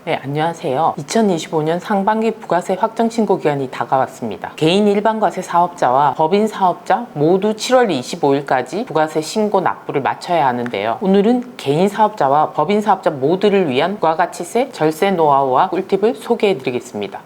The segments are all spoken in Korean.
네, 안녕하세요. 2025년 상반기 부가세 확정 신고 기간이 다가왔습니다. 개인 일반과세 사업자와 법인 사업자 모두 7월 25일까지 부가세 신고 납부를 마쳐야 하는데요. 오늘은 개인 사업자와 법인 사업자 모두를 위한 부가가치세 절세 노하우와 꿀팁을 소개해 드리겠습니다.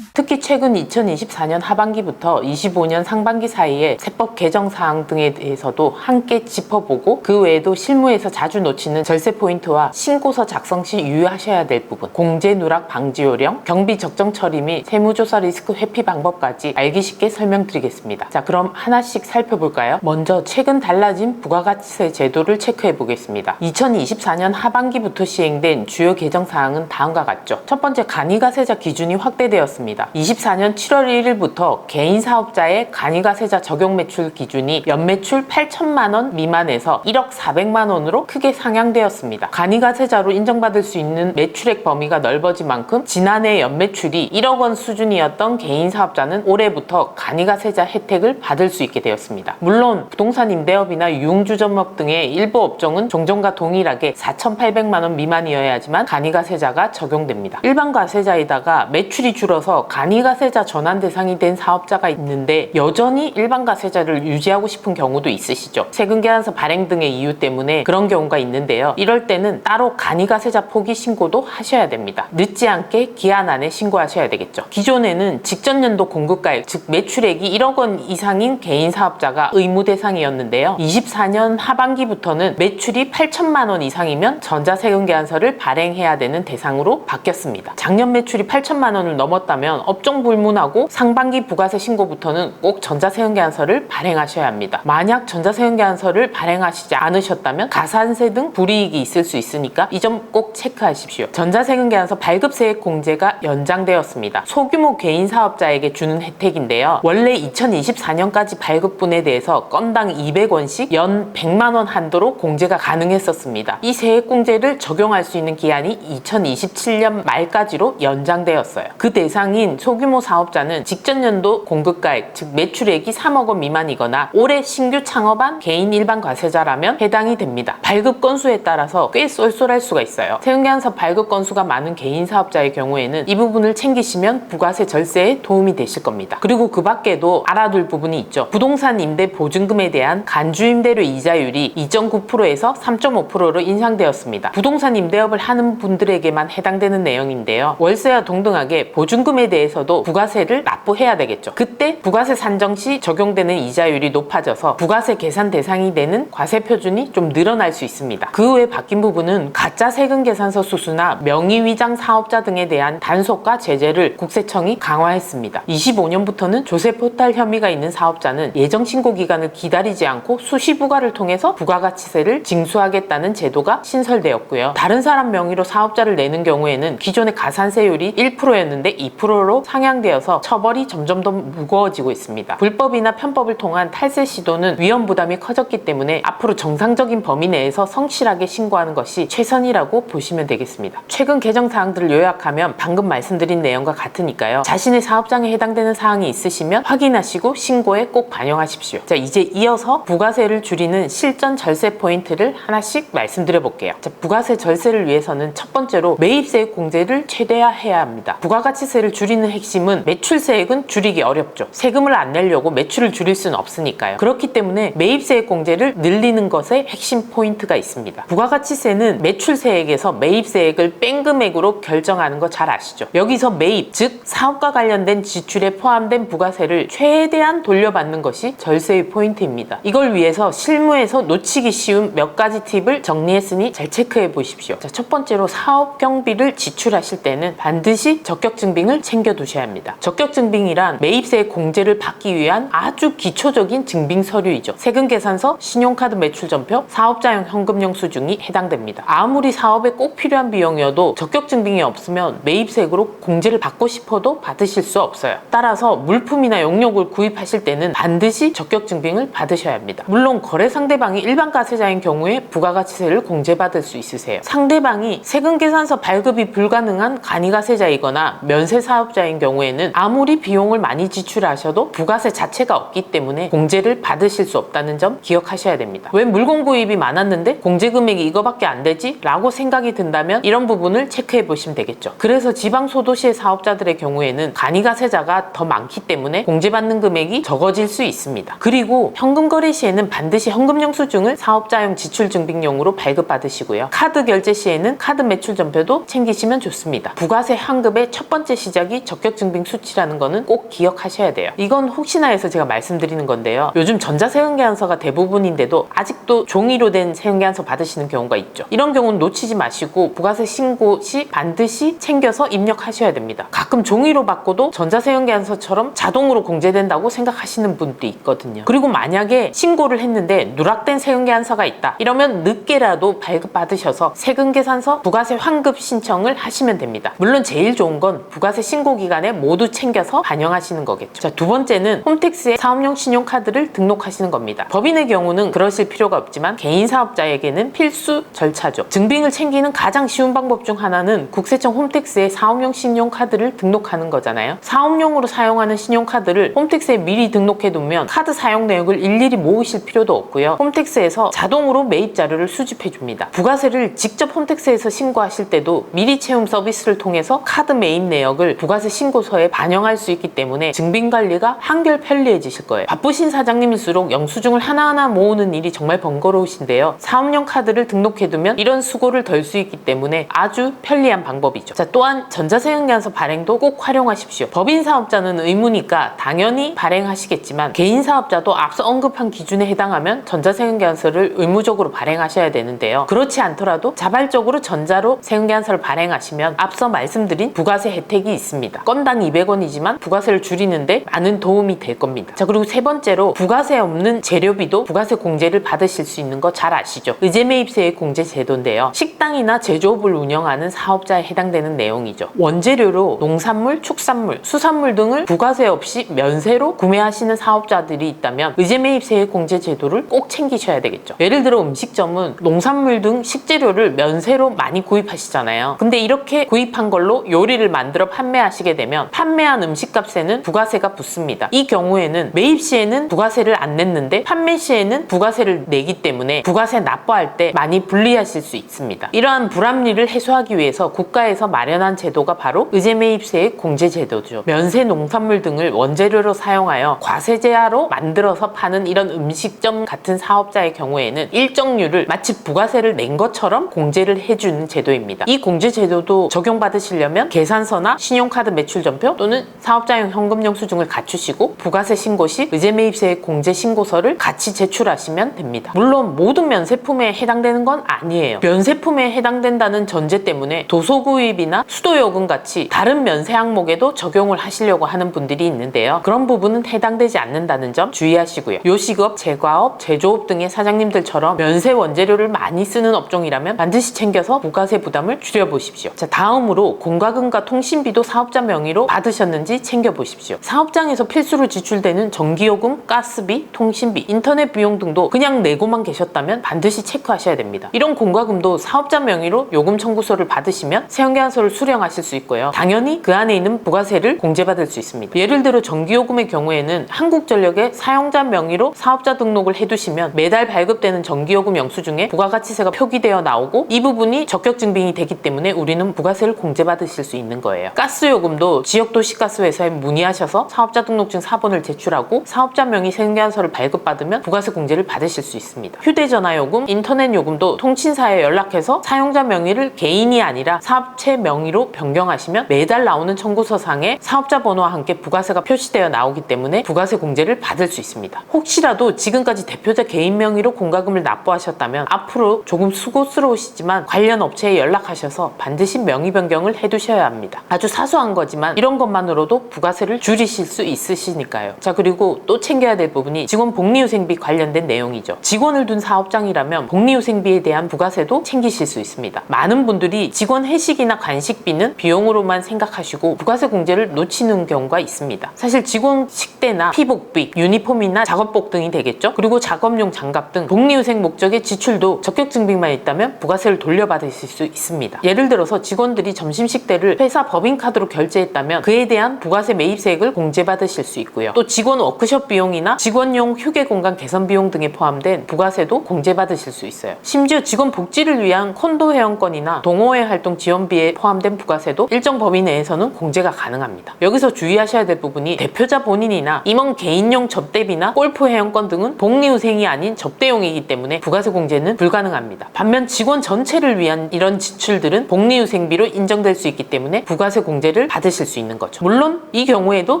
특히 최근 2024년 하반기부터 25년 상반기 사이에 세법 개정 사항 등에 대해서도 함께 짚어보고, 그 외에도 실무에서 자주 놓치는 절세 포인트와 신고서 작성 시 유의하셔야 될 부분, 공제 누락 방지 요령, 경비 적정 처리 및 세무조사 리스크 회피 방법까지 알기 쉽게 설명드리겠습니다. 자, 그럼 하나씩 살펴볼까요? 먼저 최근 달라진 부가가치세 제도를 체크해 보겠습니다. 2024년 하반기부터 시행된 주요 개정 사항은 다음과 같죠. 첫 번째, 간이가세자 기준이 확대되었습니다. 24년 7월 1일부터 개인 사업자의 간이가세자 적용 매출 기준이 연매출 8천만 원 미만에서 1억 400만 원으로 크게 상향되었습니다. 간이가세자로 인정받을 수 있는 매출액 범위가 넓어진 만큼 지난해 연매출이 1억 원 수준이었던 개인 사업자는 올해부터 간이가세자 혜택을 받을 수 있게 되었습니다. 물론 부동산 임대업이나 유흥주점업 등의 일부 업종은 종전과 동일하게 4,800만 원 미만이어야 하지만 간이가세자가 적용됩니다. 일반 가세자에다가 매출이 줄어서 간이가세자 전환 대상이 된 사업자가 있는데 여전히 일반 가세자를 유지하고 싶은 경우도 있으시죠. 세금 계산서 발행 등의 이유 때문에 그런 경우가 있는데요. 이럴 때는 따로 간이가세자 포기 신고도 하셔야 됩니다. 늦지 않게 기한 안에 신고하셔야 되겠죠. 기존에는 직전 연도 공급가액, 즉 매출액이 1억 원 이상인 개인 사업자가 의무 대상이었는데요. 24년 하반기부터는 매출이 8천만 원 이상이면 전자세금 계산서를 발행해야 되는 대상으로 바뀌었습니다. 작년 매출이 8천만 원을 넘었다면 업종 불문하고 상반기 부가세 신고부터는 꼭 전자세금 계산서를 발행하셔야 합니다. 만약 전자세금 계산서를 발행하시지 않으셨다면 가산세 등 불이익이 있을 수 있으니까 이 점 꼭 체크하십시오. 전자세금 계산서 발급세액 공제가 연장되었습니다. 소규모 개인 사업자에게 주는 혜택인데요. 원래 2024년까지 발급분에 대해서 건당 200원씩 연 100만 원 한도로 공제가 가능했었습니다. 이 세액 공제를 적용할 수 있는 기한이 2027년 말까지로 연장되었어요. 그 대상인 소규모 사업자는 직전 연도 공급가액, 즉 매출액이 3억 원 미만이거나 올해 신규 창업한 개인 일반 과세자라면 해당이 됩니다. 발급 건수에 따라서 꽤 쏠쏠할 수가 있어요. 세금계산서 발급 건수가 많은 개인 사업자의 경우에는 이 부분을 챙기시면 부가세 절세에 도움이 되실 겁니다. 그리고 그 밖에도 알아둘 부분이 있죠. 부동산 임대 보증금에 대한 간주임대료 이자율이 2.9%에서 3.5%로 인상되었습니다. 부동산 임대업을 하는 분들에게만 해당되는 내용인데요. 월세와 동등하게 보증금에 대해서도 부가세를 납부해야 되겠죠. 그때 부가세 산정 시 적용되는 이자율이 높아져서 부가세 계산 대상이 되는 과세 표준이 좀 늘어날 수 있습니다. 그 외에 바뀐 부분은 가짜 세금 계산서 수수나 명의 위장 사업자 등에 대한 단속과 제재를 국세청이 강화했습니다. 25년부터는 조세 포탈 혐의가 있는 사업자는 예정 신고 기간을 기다리지 않고 수시 부과를 통해서 부가가치세를 징수하겠다는 제도가 신설되었고요. 다른 사람 명의로 사업자를 내는 경우에는 기존의 가산세율이 1%였는데 2%로 상향되어서 처벌이 점점 더 무거워지고 있습니다. 불법이나 편법을 통한 탈세 시도는 위험 부담이 커졌기 때문에 앞으로 정상적인 범위 내에서 성실하게 신고하는 것이 최선이라고 보시면 되겠습니다. 최근 개정 사항들을 요약하면 방금 말씀드린 내용과 같으니까요. 자신의 사업장에 해당되는 사항이 있으시면 확인하시고 신고에 꼭 반영하십시오. 자, 이제 이어서 부가세를 줄이는 실전 절세 포인트를 하나씩 말씀드려 볼게요. 자, 부가세 절세를 위해서는 첫 번째로 매입세액 공제를 최대화해야 합니다. 부가가치세를 줄이는 핵심은 매출세액은 줄이기 어렵죠. 세금을 안 내려고 매출을 줄일 수는 없으니까요. 그렇기 때문에 매입세액 공제를 늘리는 것에 핵심 포인트가 있습니다. 부가가치세는 매출세액에서 매입세액을 뺀 금액으로 결정하는 거 잘 아시죠? 여기서 매입, 즉 사업과 관련된 지출에 포함된 부가세를 최대한 돌려받는 것이 절세의 포인트입니다. 이걸 위해서 실무에서 놓치기 쉬운 몇 가지 팁을 정리했으니 잘 체크해 보십시오. 자, 첫 번째로 사업 경비를 지출하실 때는 반드시 적격증빙을 챙겨두셔야 합니다. 적격증빙이란 매입세액 공제를 받기 위한 아주 기초적인 증빙 서류이죠. 세금계산서, 신용카드 매출전표, 사업자용 현금영수증이 해당됩니다. 아무리 사업에 꼭 필요한 비용이어도 적격증빙이 없으면 매입세액으로 공제를 받고 싶어도 받으실 수 없어요. 따라서 물품이나 용역을 구입하실 때는 반드시 적격증빙을 받으셔야 합니다. 물론 거래 상대방이 일반 가세자인 경우에 부가가치세를 공제받을 수 있으세요. 상대방이 세금계산서 발급이 불가능한 간이가세자이거나 면세사업자인 경우 경우에는 아무리 비용을 많이 지출하셔도 부가세 자체가 없기 때문에 공제를 받으실 수 없다는 점 기억하셔야 됩니다. 왜 물건 구입이 많았는데 공제 금액이 이거밖에 안 되지? 라고 생각이 든다면 이런 부분을 체크해 보시면 되겠죠. 그래서 지방 소도시의 사업자들의 경우에는 간이가세자가 더 많기 때문에 공제받는 금액이 적어질 수 있습니다. 그리고 현금 거래 시에는 반드시 현금 영수증을 사업자용 지출 증빙용으로 발급받으시고요. 카드 결제 시에는 카드 매출 전표도 챙기시면 좋습니다. 부가세 환급의 첫 번째 시작이 적격증빙 수치라는 거는 꼭 기억하셔야 돼요. 이건 혹시나 해서 제가 말씀드리는 건데요. 요즘 전자세금계산서가 대부분인데도 아직도 종이로 된 세금계산서 받으시는 경우가 있죠. 이런 경우는 놓치지 마시고 부가세 신고 시 반드시 챙겨서 입력하셔야 됩니다. 가끔 종이로 받고도 전자세금계산서처럼 자동으로 공제된다고 생각하시는 분도 있거든요. 그리고 만약에 신고를 했는데 누락된 세금계산서가 있다 이러면 늦게라도 발급받으셔서 세금계산서 부가세 환급 신청을 하시면 됩니다. 물론 제일 좋은 건 부가세 신고 기간에 모두 챙겨서 반영하시는 거겠죠. 자, 두 번째는 홈택스에 사업용 신용카드를 등록하시는 겁니다. 법인의 경우는 그러실 필요가 없지만 개인 사업자에게는 필수 절차죠. 증빙을 챙기는 가장 쉬운 방법 중 하나는 국세청 홈택스에 사업용 신용카드를 등록하는 거잖아요. 사업용으로 사용하는 신용카드를 홈택스에 미리 등록해 두면 카드 사용 내역을 일일이 모으실 필요도 없고요. 홈택스에서 자동으로 매입 자료를 수집해 줍니다. 부가세를 직접 홈택스에서 신고하실 때도 미리 채움 서비스를 통해서 카드 매입 내역을 부가세 신고서에 반영할 수 있기 때문에 증빙 관리가 한결 편리해지실 거예요. 바쁘신 사장님일수록 영수증을 하나하나 모으는 일이 정말 번거로우신데요. 사업용 카드를 등록해 두면 이런 수고를 덜 수 있기 때문에 아주 편리한 방법이죠. 자, 또한 전자세금계산서 발행도 꼭 활용하십시오. 법인 사업자는 의무니까 당연히 발행하시겠지만 개인 사업자도 앞서 언급한 기준에 해당하면 전자세금계산서를 의무적으로 발행하셔야 되는데요. 그렇지 않더라도 자발적으로 전자로 세금계산서를 발행하시면 앞서 말씀드린 부가세 혜택이 있습니다. 건당 200원이지만 부가세를 줄이는데 많은 도움이 될 겁니다. 자, 그리고 세 번째로 부가세 없는 재료비도 부가세 공제를 받으실 수 있는 거 잘 아시죠? 의제매입세액 공제 제도인데요. 식당이나 제조업을 운영하는 사업자에 해당되는 내용이죠. 원재료로 농산물, 축산물, 수산물 등을 부가세 없이 면세로 구매하시는 사업자들이 있다면 의제매입세액 공제 제도를 꼭 챙기셔야 되겠죠. 예를 들어 음식점은 농산물 등 식재료를 면세로 많이 구입하시잖아요. 근데 이렇게 구입한 걸로 요리를 만들어 판매하시게 되면 판매한 음식값에는 부가세가 붙습니다. 이 경우에는 매입 시에는 부가세를 안 냈는데 판매 시에는 부가세를 내기 때문에 부가세 납부할 때 많이 불리하실 수 있습니다. 이러한 불합리를 해소하기 위해서 국가에서 마련한 제도가 바로 의제매입세액 공제 제도죠. 면세 농산물 등을 원재료로 사용하여 과세제하로 만들어서 파는 이런 음식점 같은 사업자의 경우에는 일정률을 마치 부가세를 낸 것처럼 공제를 해주는 제도입니다. 이 공제 제도도 적용받으시려면 계산서나 신용카드 매출전표 또는 사업자용 현금 영수증을 갖추시고 부가세 신고 시 의제매입세액 공제 신고서를 같이 제출하시면 됩니다. 물론 모든 면세품에 해당되는 건 아니에요. 면세품에 해당된다는 전제 때문에 도소구입이나 수도요금 같이 다른 면세 항목에도 적용을 하시려고 하는 분들이 있는데요. 그런 부분은 해당되지 않는다는 점 주의하시고요. 요식업, 제과업, 제조업 등의 사장님들처럼 면세 원재료를 많이 쓰는 업종이라면 반드시 챙겨서 부가세 부담을 줄여보십시오. 자, 다음으로 공과금과 통신비도 사업자 명의로 받으셨는지 챙겨보십시오. 사업장에서 필수로 지출되는 전기요금, 가스비, 통신비, 인터넷 비용 등도 그냥 내고만 계셨다면 반드시 체크하셔야 됩니다. 이런 공과금도 사업자 명의로 요금 청구서를 받으시면 세금계산서를 수령하실 수 있고요. 당연히 그 안에 있는 부가세를 공제받을 수 있습니다. 예를 들어 전기요금의 경우에는 한국전력의 사용자 명의로 사업자 등록을 해두시면 매달 발급되는 전기요금 영수증에 부가가치세가 표기되어 나오고 이 부분이 적격증빙이 되기 때문에 우리는 부가세를 공제받으실 수 있는 거예요. 가스요금도 지역도시가스회사에 문의하셔서 사업자 등록증 사본을 제출하고 사업자 명의 세금계산서를 발급받으면 부가세 공제를 받으실 수 있습니다. 휴대전화요금, 인터넷요금도 통신사에 연락해서 사용자 명의를 개인이 아니라 사업체 명의로 변경하시면 매달 나오는 청구서상에 사업자 번호와 함께 부가세가 표시되어 나오기 때문에 부가세 공제를 받을 수 있습니다. 혹시라도 지금까지 대표자 개인 명의로 공과금을 납부하셨다면 앞으로 조금 수고스러우시지만 관련 업체에 연락하셔서 반드시 명의 변경을 해두셔야 합니다. 아주 사소한 거지만 이런 것만으로도 부가세를 줄이실 수 있으시니까요. 자, 그리고 또 챙겨야 될 부분이 직원 복리후생비 관련된 내용이죠. 직원을 둔 사업장이라면 복리후생비에 대한 부가세도 챙기실 수 있습니다. 많은 분들이 직원 회식이나 간식비는 비용으로만 생각하시고 부가세 공제를 놓치는 경우가 있습니다. 사실 직원 식대나 피복비, 유니폼이나 작업복 등이 되겠죠. 그리고 작업용 장갑 등 복리후생 목적의 지출도 적격증빙만 있다면 부가세를 돌려받으실 수 있습니다. 예를 들어서 직원들이 점심 식대를 회사 법인카드로 결제했다 하셨다면 그에 대한 부가세 매입세액을 공제받으실 수 있고요. 또 직원 워크숍 비용이나 직원용 휴게 공간 개선 비용 등에 포함된 부가세도 공제받으실 수 있어요. 심지어 직원 복지를 위한 콘도 회원권이나 동호회 활동 지원비에 포함된 부가세도 일정 범위 내에서는 공제가 가능합니다. 여기서 주의하셔야 될 부분이 대표자 본인이나 임원 개인용 접대비나 골프 회원권 등은 복리후생이 아닌 접대용이기 때문에 부가세 공제는 불가능합니다. 반면 직원 전체를 위한 이런 지출들은 복리후생비로 인정될 수 있기 때문에 부가세 공제를 받으실 수 있는 거죠. 물론 이 경우에도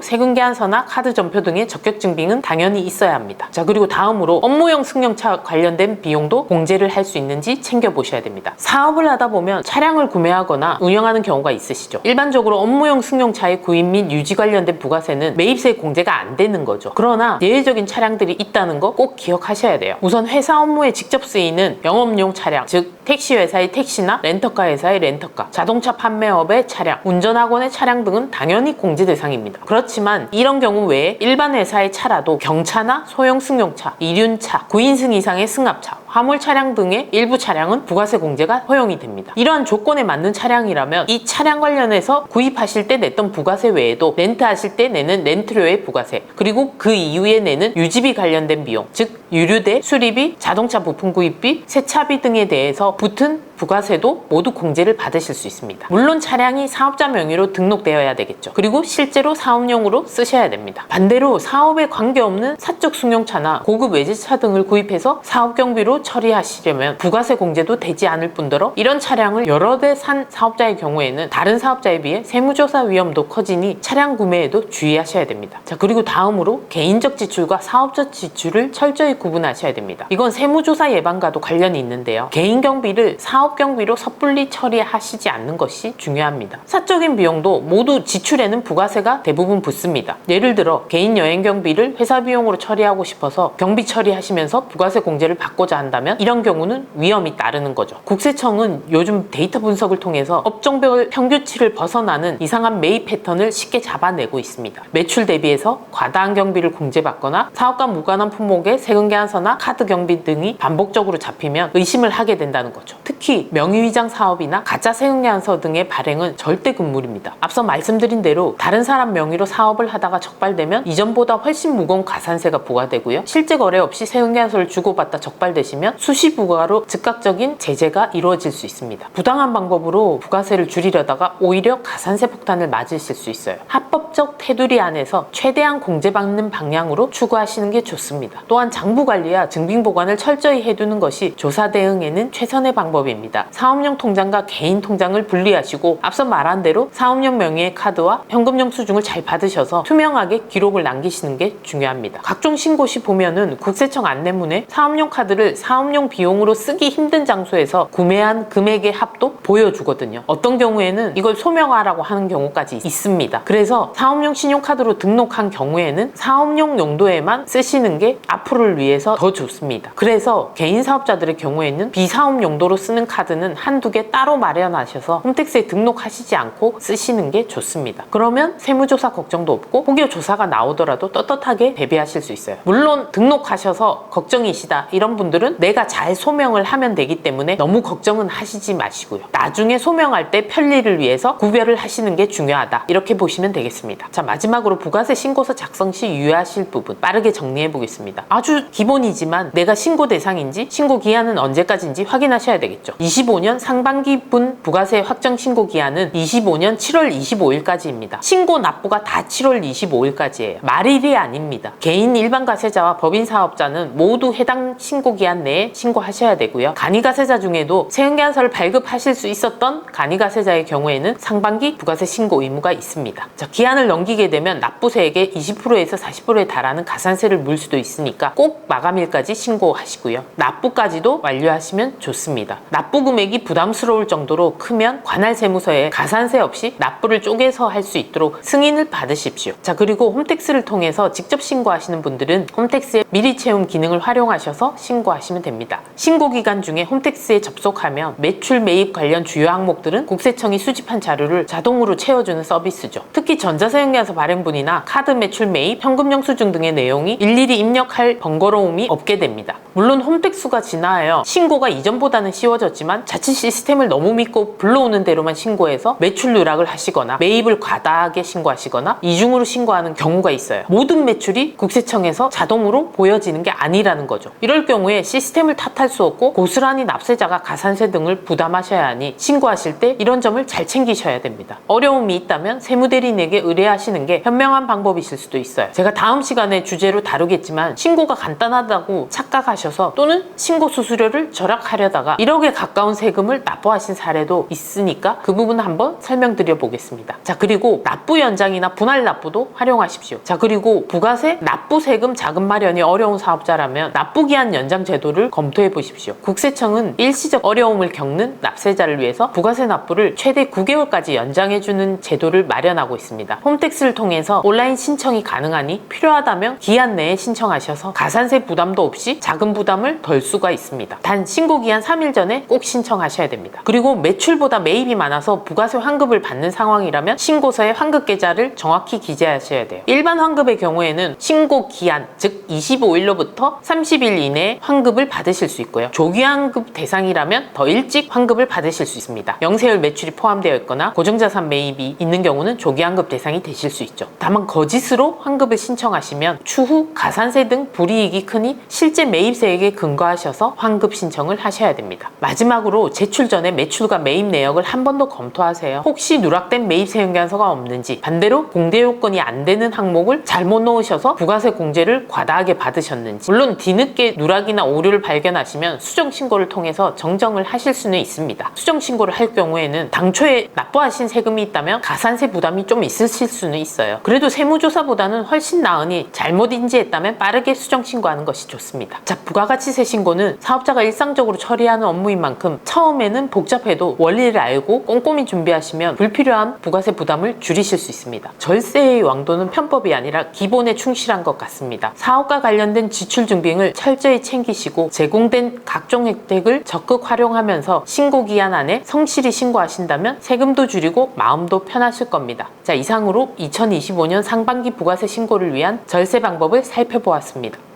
세금 계산서나 카드 전표 등의 적격 증빙은 당연히 있어야 합니다. 자, 그리고 다음으로 업무용 승용차 관련된 비용도 공제를 할 수 있는지 챙겨보셔야 됩니다. 사업을 하다 보면 차량을 구매하거나 운영하는 경우가 있으시죠. 일반적으로 업무용 승용차의 구입 및 유지 관련된 부가세는 매입세 공제가 안 되는 거죠. 그러나 예외적인 차량들이 있다는 거 꼭 기억하셔야 돼요. 우선 회사 업무에 직접 쓰이는 영업용 차량, 즉 택시 회사의 택시나 렌터카 회사의 렌터카, 자동차 판매업의 차량, 운전학원의 차량 등은 당연히 공제 대상입니다. 그렇지만 이런 경우 외에 일반 회사의 차라도 경차나 소형 승용차, 이륜차, 9인승 이상의 승합차, 화물 차량 등의 일부 차량은 부가세 공제가 허용이 됩니다. 이러한 조건에 맞는 차량이라면 이 차량 관련해서 구입하실 때 냈던 부가세 외에도 렌트하실 때 내는 렌트료의 부가세, 그리고 그 이후에 내는 유지비 관련된 비용, 즉 유류대, 수리비, 자동차 부품 구입비, 세차비 등에 대해서 붙은 부가세도 모두 공제를 받으실 수 있습니다. 물론 차량이 사업자 명의로 등록되어야 되겠죠. 그리고 실제로 사업용으로 쓰셔야 됩니다. 반대로 사업에 관계없는 사적 승용차나 고급 외제차 등을 구입해서 사업 경비로 처리하시려면 부가세 공제도 되지 않을 뿐더러 이런 차량을 여러 대 산 사업자의 경우에는 다른 사업자에 비해 세무조사 위험도 커지니 차량 구매에도 주의하셔야 됩니다. 자, 그리고 다음으로 개인적 지출과 사업적 지출을 철저히 구분하셔야 됩니다. 이건 세무조사 예방과도 관련이 있는데요. 개인 경비를 사업 경비로 섣불리 처리하시지 않는 것이 중요합니다. 사적인 비용도 모두 지출에는 부가세가 대부분 붙습니다. 예를 들어 개인 여행 경비를 회사 비용으로 처리하고 싶어서 경비 처리하시면서 부가세 공제를 받고자 한다면 이런 경우는 위험이 따르는 거죠. 국세청은 요즘 데이터 분석을 통해서 업종별 평균치를 벗어나는 이상한 매입 패턴을 쉽게 잡아내고 있습니다. 매출 대비해서 과다한 경비를 공제받거나 사업과 무관한 품목의 세금 계산서나 카드 경비 등이 반복적으로 잡히면 의심을 하게 된다는 거죠. 특히 명의위장 사업이나 가짜 세금계산서 등의 발행은 절대 금물입니다. 앞서 말씀드린 대로 다른 사람 명의로 사업을 하다가 적발되면 이전보다 훨씬 무거운 가산세가 부과되고요. 실제 거래 없이 세금계산서를 주고받다 적발되시면 수시 부과로 즉각적인 제재가 이루어질 수 있습니다. 부당한 방법으로 부가세를 줄이려다가 오히려 가산세 폭탄을 맞으실 수 있어요. 합법적 테두리 안에서 최대한 공제받는 방향으로 추구하시는 게 좋습니다. 또한 장부관리와 증빙보관을 철저히 해두는 것이 조사 대응에는 최선의 방법입니다. 사업용 통장과 개인 통장을 분리하시고 앞서 말한 대로 사업용 명의의 카드와 현금용 수중을 잘 받으셔서 투명하게 기록을 남기시는 게 중요합니다. 각종 신고 시 보면은 국세청 안내문에 사업용 카드를 사업용 비용으로 쓰기 힘든 장소에서 구매한 금액의 합도 보여주거든요. 어떤 경우에는 이걸 소명하라고 하는 경우까지 있습니다. 그래서 사업용 신용카드로 등록한 경우에는 사업용 용도에만 쓰시는 게 앞으로를 위해서 더 좋습니다. 그래서 개인 사업자들의 경우에는 비사업 용도로 쓰는 카드는 한두 개 따로 마련하셔서 홈택스에 등록하시지 않고 쓰시는 게 좋습니다. 그러면 세무조사 걱정도 없고 혹여 조사가 나오더라도 떳떳하게 대비하실 수 있어요. 물론 등록하셔서 걱정이시다 이런 분들은 내가 잘 소명을 하면 되기 때문에 너무 걱정은 하시지 마시고요. 나중에 소명할 때 편리를 위해서 구별을 하시는 게 중요하다 이렇게 보시면 되겠습니다. 자, 마지막으로 부가세 신고서 작성 시 유의하실 부분 빠르게 정리해 보겠습니다. 아주 기본이지만 내가 신고 대상인지 신고 기한은 언제까지인지 확인하셔야 되겠죠. 25년 상반기분 부가세 확정 신고 기한은 25년 7월 25일까지입니다. 신고 납부가 다 7월 25일까지예요. 말일이 아닙니다. 개인 일반 가세자와 법인 사업자는 모두 해당 신고 기한 내에 신고하셔야 되고요. 간이가세자 중에도 세금계산서를 발급하실 수 있었던 간이가세자의 경우에는 상반기 부가세 신고 의무가 있습니다. 자, 기한을 넘기게 되면 납부세액의 20%에서 40%에 달하는 가산세를 물 수도 있으니까 꼭 마감일까지 신고하시고요. 납부까지도 완료하시면 좋습니다. 납부 금액이 부담스러울 정도로 크면 관할세무서에 가산세 없이 납부를 쪼개서 할 수 있도록 승인을 받으십시오. 자, 그리고 홈택스를 통해서 직접 신고하시는 분들은 홈택스의 미리 채움 기능을 활용하셔서 신고하시면 됩니다. 신고 기간 중에 홈택스에 접속하면 매출 매입 관련 주요 항목들은 국세청이 수집한 자료를 자동으로 채워주는 서비스죠. 특히 전자세금계산서 발행분이나 카드 매출 매입, 현금영수증 등의 내용이 일일이 입력할 번거로움이 없게 됩니다. 물론 홈택스가 진화하여 신고가 이전보다는 쉬워졌지만 자칫 시스템을 너무 믿고 불러오는 대로만 신고해서 매출 누락을 하시거나 매입을 과다하게 신고하시거나 이중으로 신고하는 경우가 있어요. 모든 매출이 국세청에서 자동으로 보여지는 게 아니라는 거죠. 이럴 경우에 시스템을 탓할 수 없고 고스란히 납세자가 가산세 등을 부담하셔야 하니 신고하실 때 이런 점을 잘 챙기셔야 됩니다. 어려움이 있다면 세무대리인에게 의뢰하시는 게 현명한 방법이실 수도 있어요. 제가 다음 시간에 주제로 다루겠지만 신고가 간단하다고 착각하셔서 또는 신고 수수료를 절약하려다가 1억에 가까운 세금을 납부하신 사례도 있으니까 그 부분 한번 설명드려 보겠습니다. 자, 그리고 납부 연장이나 분할 납부도 활용하십시오. 자, 그리고 부가세, 납부 세금 자금 마련이 어려운 사업자라면 납부기한 연장 제도를 검토해 보십시오. 국세청은 일시적 어려움을 겪는 납세자를 위해서 부가세 납부를 최대 9개월까지 연장해주는 제도를 마련하고 있습니다. 홈택스를 통해서 온라인 신청이 가능하니 필요하다면 기한 내에 신청하셔서 가산세 부담도 없이 자금 부담을 덜 수가 있습니다. 단 신고 기한 3일 전에 꼭 신청하셔야 됩니다. 그리고 매출보다 매입이 많아서 부가세 환급을 받는 상황이라면 신고서에 환급 계좌를 정확히 기재하셔야 돼요. 일반 환급의 경우에는 신고 기한, 즉 25일로부터 30일 이내에 환급을 받으실 수 있고요. 조기 환급 대상이라면 더 일찍 환급을 받으실 수 있습니다. 영세율 매출이 포함되어 있거나 고정자산 매입이 있는 경우는 조기 환급 대상이 되실 수 있죠. 다만 거짓으로 환급을 신청하시면 추후 가산세 등 불이익이 크니 실제 매입세액에 근거하셔서 환급 신청을 하셔야 됩니다. 마지막으로 제출 전에 매출과 매입 내역을 한 번 더 검토하세요. 혹시 누락된 매입세 연관서가 없는지, 반대로 공제 요건이 안 되는 항목을 잘못 넣으셔서 부가세 공제를 과다하게 받으셨는지, 물론 뒤늦게 누락이나 오류를 발견하시면 수정신고를 통해서 정정을 하실 수는 있습니다. 수정신고를 할 경우에는 당초에 납부하신 세금이 있다면 가산세 부담이 좀 있으실 수는 있어요. 그래도 세무조사보다는 훨씬 나으니 잘못 인지했다면 빠르게 수정신고하는 것이 좋습니다. 자, 부가가치세 신고는 사업자가 일상적으로 처리하는 업무인 만큼 처음에는 복잡해도 원리를 알고 꼼꼼히 준비하시면 불필요한 부가세 부담을 줄이실 수 있습니다. 절세의 왕도는 편법이 아니라 기본에 충실한 것 같습니다. 사업과 관련된 지출 증빙을 철저히 챙기시고 제공된 각종 혜택을 적극 활용하면서 신고 기한 안에 성실히 신고하신다면 세금도 줄이고 마음도 편하실 겁니다. 자, 이상으로 2025년 상반기 부가세 신고를 위한 절세 방법을 살펴보았습니다.